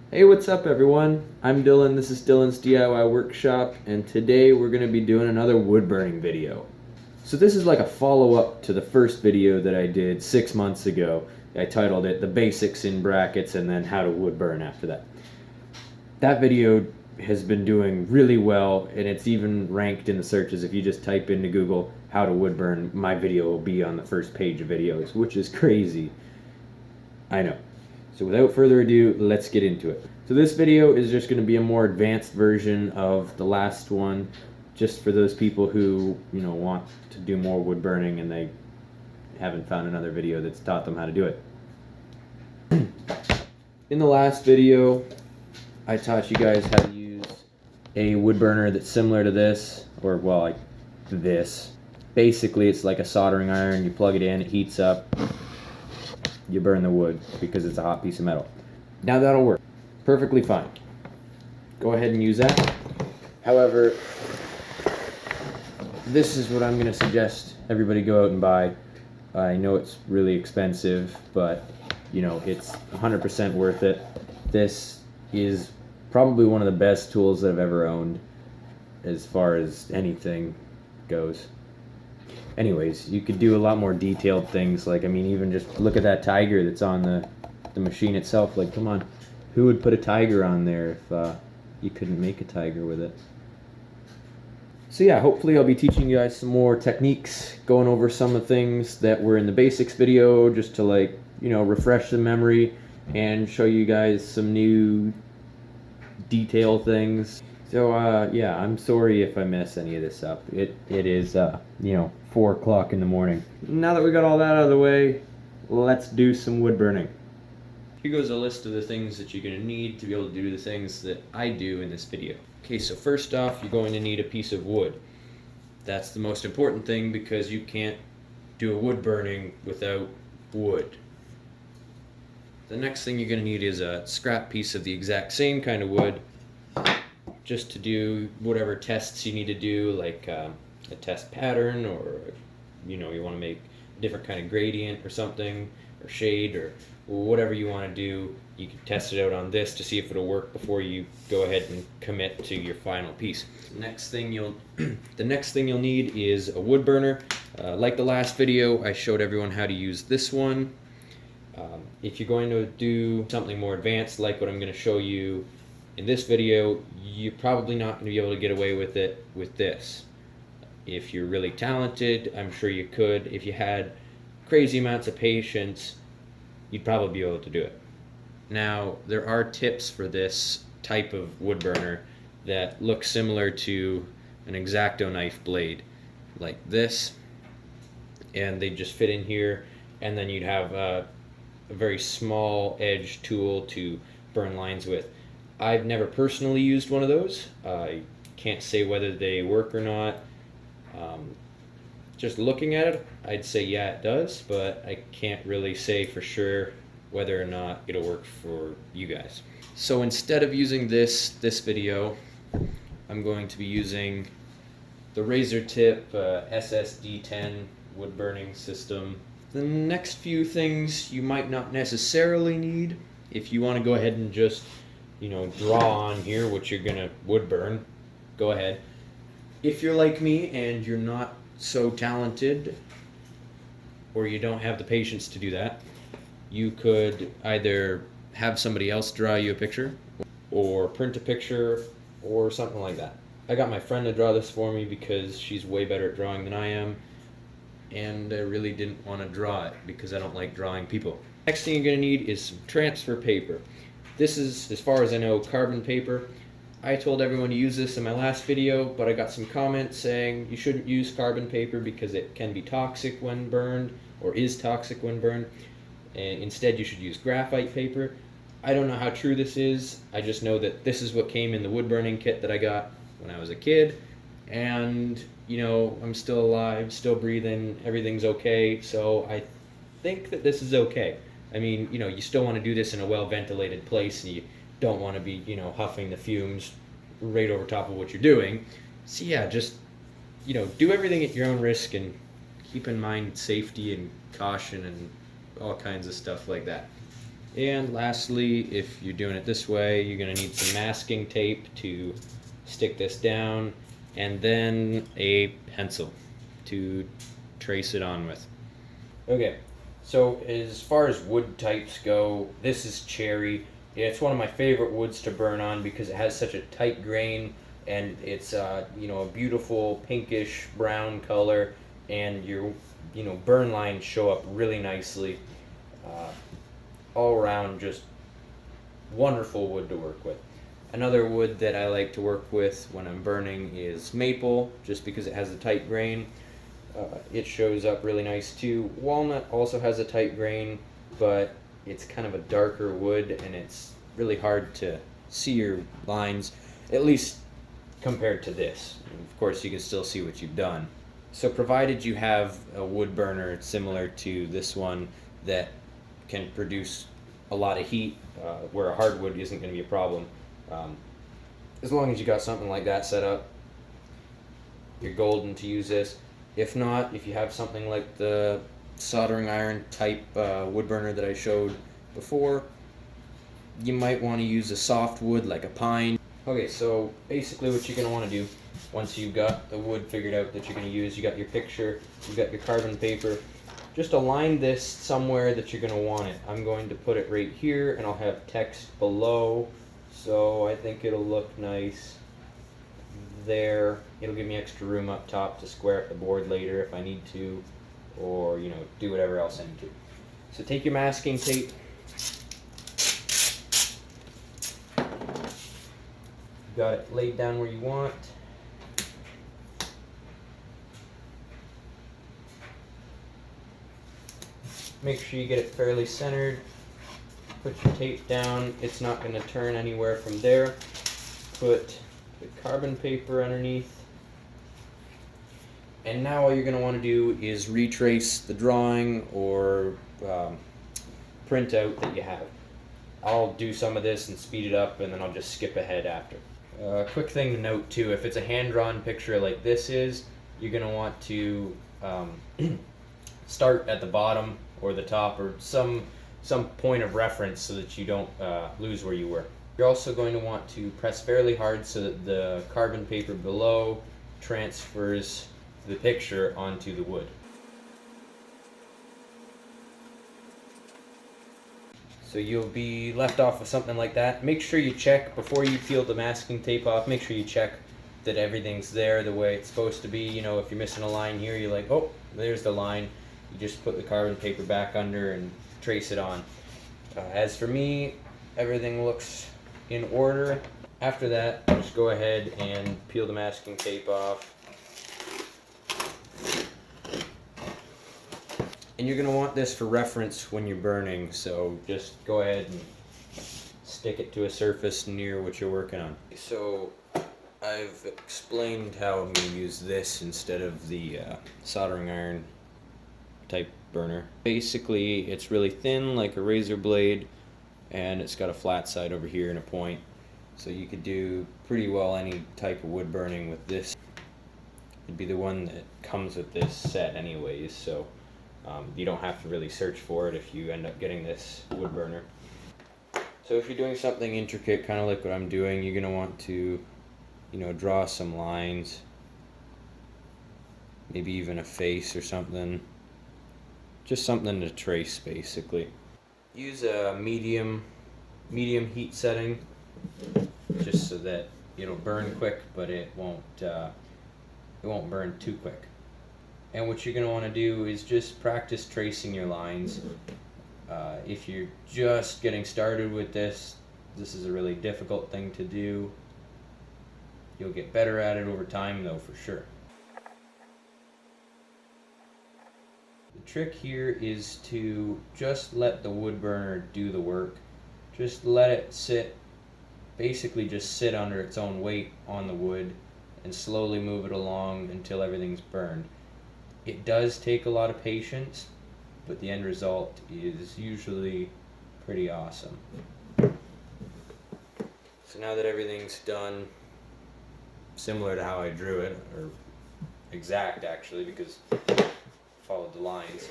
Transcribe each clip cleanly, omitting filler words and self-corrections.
Hey, what's up everyone? I'm Dylan, this is Dylan's DIY Workshop, and today we're going to be doing another wood burning video. So this is like a follow-up to the first video that I did 6 months ago. I titled it The Basics in Brackets and then How to Wood Burn after that. That video has been doing really well, and it's even ranked in the searches. If you just type into Google how to wood burn, my video will be on the first page of videos, which is crazy. I know. So without further ado, let's get into it. So this video is just going to be a more advanced version of the last one, just for those people who, want to do more wood burning and they haven't found another video that's taught them how to do it. In the last video, I taught you guys how to use a wood burner that's similar to this, or well, like this. Basically, it's like a soldering iron. You plug it in, it heats up, you burn the wood because it's a hot piece of metal. Now that'll work perfectly fine. Go ahead and use that. However, this is what I'm going to suggest everybody go out and buy. I know it's really expensive, but it's 100% worth it. This is probably one of the best tools that I've ever owned as far as anything goes. Anyways, you could do a lot more detailed things, like, even just look at that tiger that's on the machine itself. Like, come on, who would put a tiger on there if you couldn't make a tiger with it? So yeah, hopefully I'll be teaching you guys some more techniques, going over some of the things that were in the basics video, just to refresh the memory and show you guys some new detail things. So yeah, I'm sorry if I mess any of this up. It is 4 o'clock in the morning. Now that we got all that out of the way, let's do some wood burning. Here goes a list of the things that you're going to need to be able to do the things that I do in this video. Okay, so first off, you're going to need a piece of wood. That's the most important thing because you can't do a wood burning without wood. The next thing you're going to need is a scrap piece of the exact same kind of wood, just to do whatever tests you need to do, like a test pattern, or you want to make a different kind of gradient or something, or shade, or whatever you want to do. You can test it out on this to see if it'll work before you go ahead and commit to your final piece. The next thing you'll need is a wood burner. Like the last video, I showed everyone how to use this one. If you're going to do something more advanced like what I'm going to show you in this video, you're probably not going to be able to get away with it with this. If you're really talented, I'm sure you could. If you had crazy amounts of patience, you'd probably be able to do it. Now, there are tips for this type of wood burner that look similar to an X-Acto knife blade, like this, and they just fit in here, and then you'd have a very small edge tool to burn lines with. I've never personally used one of those. I can't say whether they work or not. Just looking at it, I'd say yeah, it does, but I can't really say for sure whether or not it'll work for you guys. So instead of using this video, I'm going to be using the Razortip SSD10 wood burning system. The next few things you might not necessarily need. If you want to go ahead and just draw on here what you're gonna wood burn, go ahead. If you're like me and you're not so talented, or you don't have the patience to do that, you could either have somebody else draw you a picture, or print a picture, or something like that. I got my friend to draw this for me because she's way better at drawing than I am, and I really didn't want to draw it because I don't like drawing people. Next thing you're going to need is some transfer paper. This is, as far as I know, carbon paper. I told everyone to use this in my last video, but I got some comments saying you shouldn't use carbon paper because it can be toxic when burned, or is toxic when burned. And instead you should use graphite paper. I don't know how true this is. I just know that this is what came in the wood burning kit that I got when I was a kid. And, I'm still alive, still breathing, everything's okay, so I think that this is okay. You still want to do this in a well-ventilated place, and you don't want to be, huffing the fumes right over top of what you're doing. So yeah, just, do everything at your own risk and keep in mind safety and caution and all kinds of stuff like that. And lastly, if you're doing it this way, you're going to need some masking tape to stick this down, and then a pencil to trace it on with. Okay, so as far as wood types go, this is cherry. It's one of my favorite woods to burn on because it has such a tight grain, and it's a beautiful pinkish brown color, and your burn lines show up really nicely. All around, just wonderful wood to work with. Another wood that I like to work with when I'm burning is maple, just because it has a tight grain. It shows up really nice too. Walnut also has a tight grain, but it's kind of a darker wood, and it's really hard to see your lines, at least compared to this. Of course, you can still see what you've done. So provided you have a wood burner similar to this one that can produce a lot of heat, where a hardwood isn't going to be a problem. As long as you got something like that set up, you're golden to use this. If not, if you have something like the soldering iron type wood burner that I showed before, you might want to use a soft wood like a pine. Okay, so basically what you're going to want to do once you've got the wood figured out that you're going to use, you got your picture, you got your carbon paper, just align this somewhere that you're going to want it. I'm going to put it right here, and I'll have text below, so I think it'll look nice there. It'll give me extra room up top to square up the board later if I need to, or do whatever else I need to. So take your masking tape, got it laid down where you want. Make sure you get it fairly centered. Put your tape down. It's not going to turn anywhere from there. Put the carbon paper underneath. And now all you're going to want to do is retrace the drawing or printout that you have. I'll do some of this and speed it up, and then I'll just skip ahead after. Quick thing to note too, if it's a hand-drawn picture like this is, you're going to want to start at the bottom or the top, or some point of reference so that you don't lose where you were. You're also going to want to press fairly hard so that the carbon paper below transfers the picture onto the wood. So you'll be left off with something like that. Make sure you check before you peel the masking tape off. Make sure you check that everything's there the way it's supposed to be. If you're missing a line here, you're like, oh, there's the line. You just put the carbon paper back under and trace it on. As for me, everything looks in order. After that, just go ahead and peel the masking tape off. And you're going to want this for reference when you're burning, so just go ahead and stick it to a surface near what you're working on. So I've explained how I'm going to use this instead of the soldering iron type burner. Basically, it's really thin like a razor blade, and it's got a flat side over here and a point. So you could do pretty well any type of wood burning with this. It'd be the one that comes with this set anyways, so you don't have to really search for it if you end up getting this wood burner. So if you're doing something intricate, kind of like what I'm doing, you're going to want to, draw some lines, maybe even a face or something. Just something to trace, basically. Use a medium heat setting, just so that it'll burn quick, but it won't burn too quick. And what you're going to want to do is just practice tracing your lines. If you're just getting started with this is a really difficult thing to do. You'll get better at it over time, though, for sure. The trick here is to just let the wood burner do the work. Just let it sit, basically just sit under its own weight on the wood, and slowly move it along until everything's burned. It does take a lot of patience, but the end result is usually pretty awesome. So now that everything's done, similar to how I drew it, or exact actually, because I followed the lines.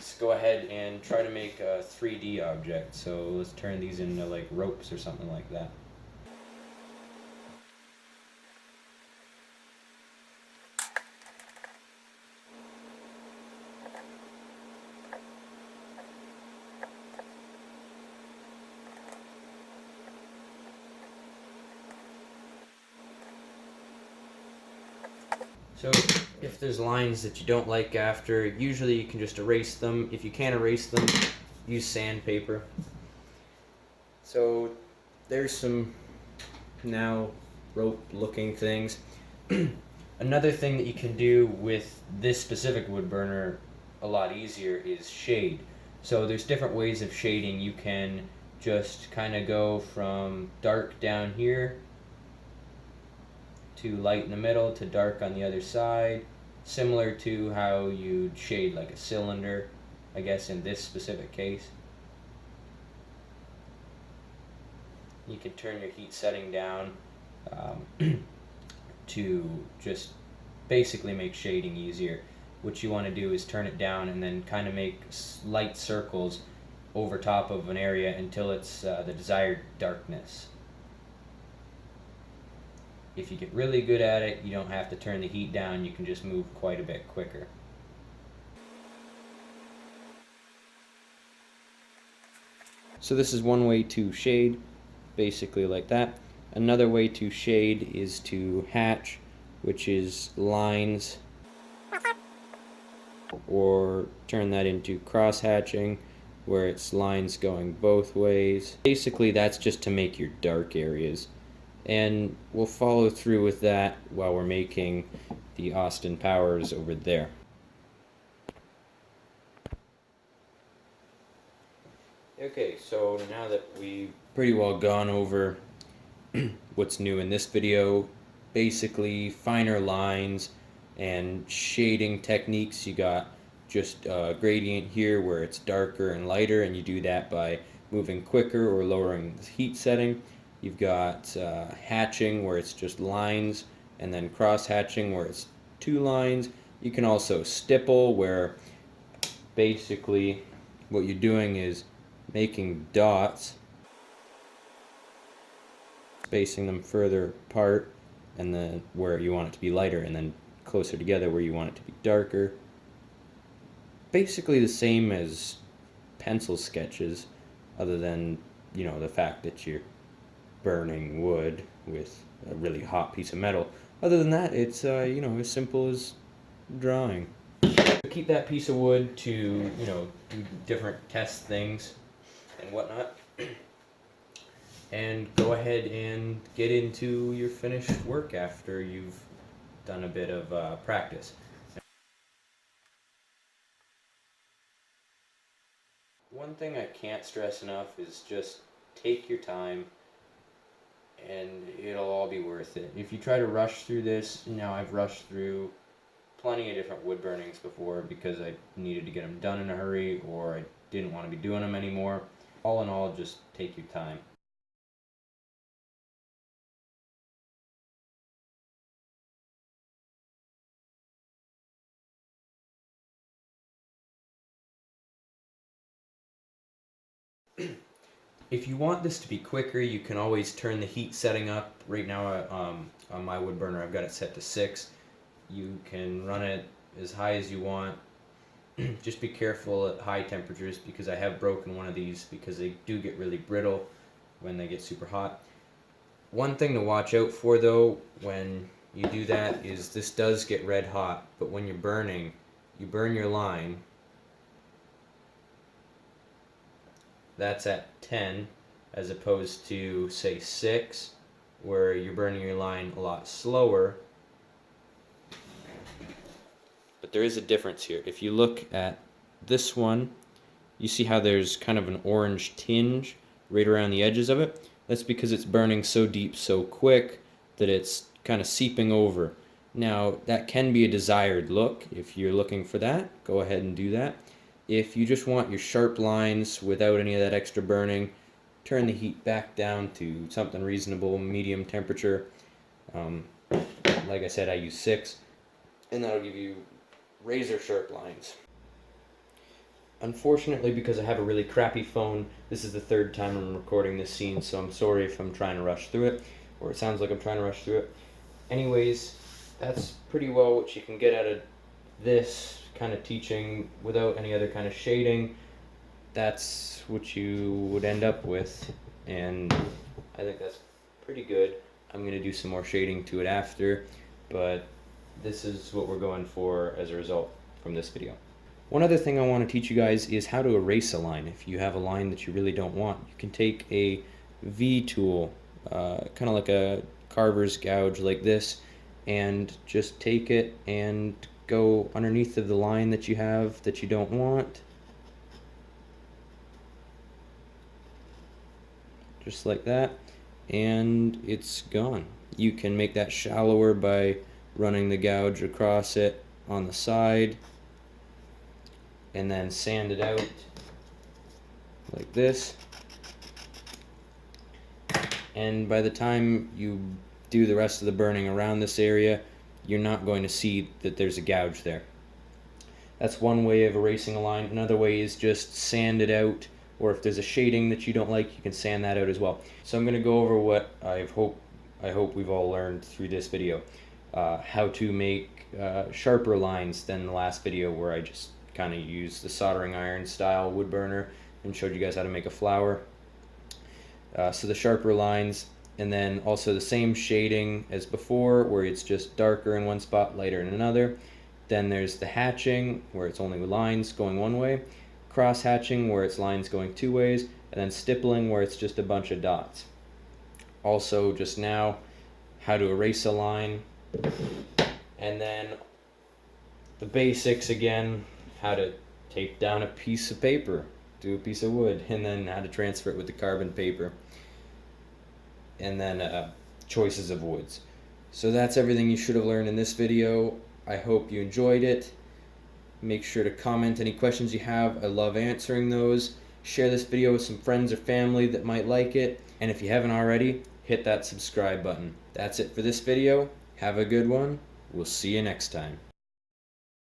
let's go ahead and try to make a 3D object. So let's turn these into like ropes or something like that. So if there's lines that you don't like after, usually you can just erase them. If you can't erase them, use sandpaper. So there's some now rope looking things. Another thing that you can do with this specific wood burner a lot easier is shade. So there's different ways of shading. You can just kind of go from dark down here to light in the middle to dark on the other side, similar to how you'd shade like a cylinder, I guess in this specific case. You can turn your heat setting down to just basically make shading easier. What you want to do is turn it down and then kind of make light circles over top of an area until it's the desired darkness. If you get really good at it, you don't have to turn the heat down, you can just move quite a bit quicker. So this is one way to shade, basically like that. Another way to shade is to hatch, which is lines, or turn that into cross hatching, where it's lines going both ways. Basically that's just to make your dark areas. And we'll follow through with that while we're making the Austin Powers over there. Okay, so now that we've pretty well gone over what's new in this video, basically finer lines and shading techniques. You got just a gradient here where it's darker and lighter, and you do that by moving quicker or lowering the heat setting. You've got hatching where it's just lines, and then cross hatching where it's two lines. You can also stipple, where basically what you're doing is making dots, spacing them further apart, and then where you want it to be lighter, and then closer together where you want it to be darker. Basically the same as pencil sketches, other than, you know, the fact that you're burning wood with a really hot piece of metal. Other than that, it's you know, as simple as drawing. Keep that piece of wood to, you know, do different test things and whatnot, and go ahead and get into your finished work after you've done a bit of practice. One thing I can't stress enough is just take your time, and it'll all be worth it. If you try to rush through this, now I've rushed through plenty of different wood burnings before because I needed to get them done in a hurry, or I didn't want to be doing them anymore. All in all, just take your time. If you want this to be quicker, you can always turn the heat setting up. Right now on my wood burner I've got it set to 6. You can run it as high as you want. Just be careful at high temperatures, because I have broken one of these because they do get really brittle when they get super hot. One thing to watch out for though when you do that is this does get red hot, but when you're burning, you burn your line. That's at 10 as opposed to say 6, where you're burning your line a lot slower. But there is a difference here. If you look at this one, you see how there's kind of an orange tinge right around the edges of it? That's because it's burning so deep so quick that it's kind of seeping over. Now, that can be a desired look. If you're looking for that, go ahead and do that. If you just want your sharp lines without any of that extra burning, turn the heat back down to something reasonable, medium temperature. Like I said, I use 6, and that'll give you razor sharp lines. Unfortunately, because I have a really crappy phone, this is the third time I'm recording this scene, so I'm sorry if I'm trying to rush through it, or it sounds like I'm trying to rush through it. Anyways, that's pretty well what you can get out of this kind of teaching without any other kind of shading. That's what you would end up with, and I think that's pretty good. I'm going to do some more shading to it after, but this is what we're going for as a result from this video. One other thing I want to teach you guys is how to erase a line. If you have a line that you really don't want, you can take a V tool, kind of like a carver's gouge like this, and just take it and go underneath of the line that you have that you don't want. Just like that, and it's gone. You can make that shallower by running the gouge across it on the side and then sand it out like this. And by the time you do the rest of the burning around this area, you're not going to see that there's a gouge there. That's one way of erasing a line. Another way is just sand it out, or if there's a shading that you don't like, you can sand that out as well. So I'm going to go over what I hope we've all learned through this video. How to make sharper lines than the last video where I just kind of used the soldering iron style wood burner and showed you guys how to make a flower. So the sharper lines, and then also the same shading as before where it's just darker in one spot, lighter in another. Then there's the hatching where it's only lines going one way, cross hatching where it's lines going two ways, and then stippling where it's just a bunch of dots. Also just now, how to erase a line, and then the basics again, how to tape down a piece of paper to a piece of wood, and then how to transfer it with the carbon paper, and then choices of woods. So that's everything you should have learned in this video. I hope you enjoyed it. Make sure to comment any questions you have. I love answering those. Share this video with some friends or family that might like it. And if you haven't already, hit that subscribe button. That's it for this video. Have a good one. We'll see you next time.